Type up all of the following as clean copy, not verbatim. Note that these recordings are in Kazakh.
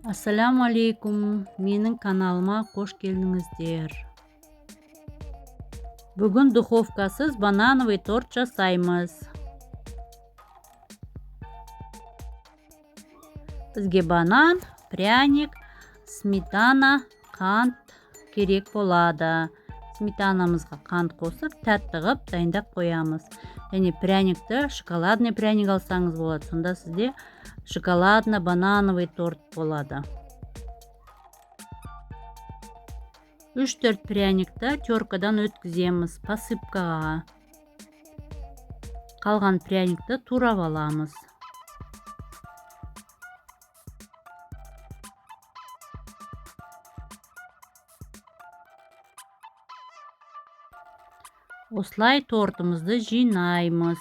Ассаламу алейкум. Менің каналыма қош келдіңіздер. Бүгін духовкасыз банановый торт жасаймыз. Бізге банан, пряник, сметана, қант керек болады. Сметанамызға қант қосып, тәтті қылып дайындап қоямыз. Және пряникті шоколадный пряник алсаңыз болады. Сонда сізде шоколадно-банановый торт болады. 3-4 пряникті теркадан өткіземіз посыпкаға. Қалған пряникті турап аламыз. Осылай тортымызды жинаймыз.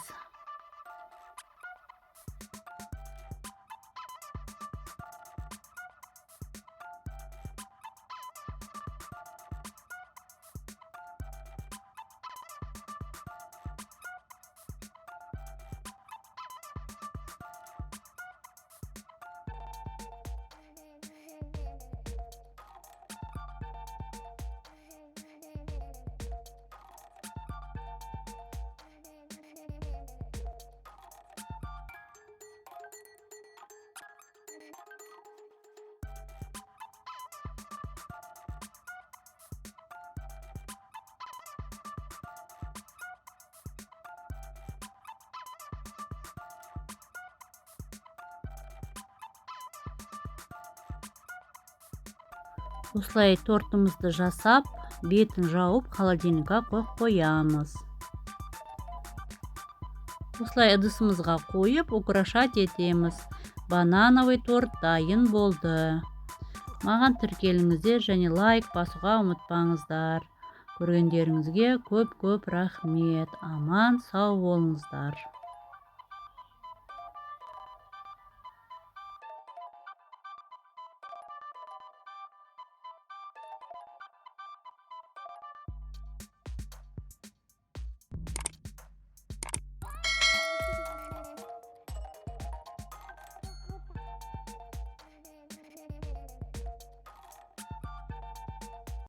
Осылай тортымызды жасап, бетін жауып, холодильникқа қойып қоямыз. Осылай ыдысымызға қойып, украшать етеміз. Банановый торт дайын болды. Маған тіркеліңіздер және лайк басуға ұмытпаңыздар. Көргендеріңізге көп рахмет. Аман сау болыңыздар.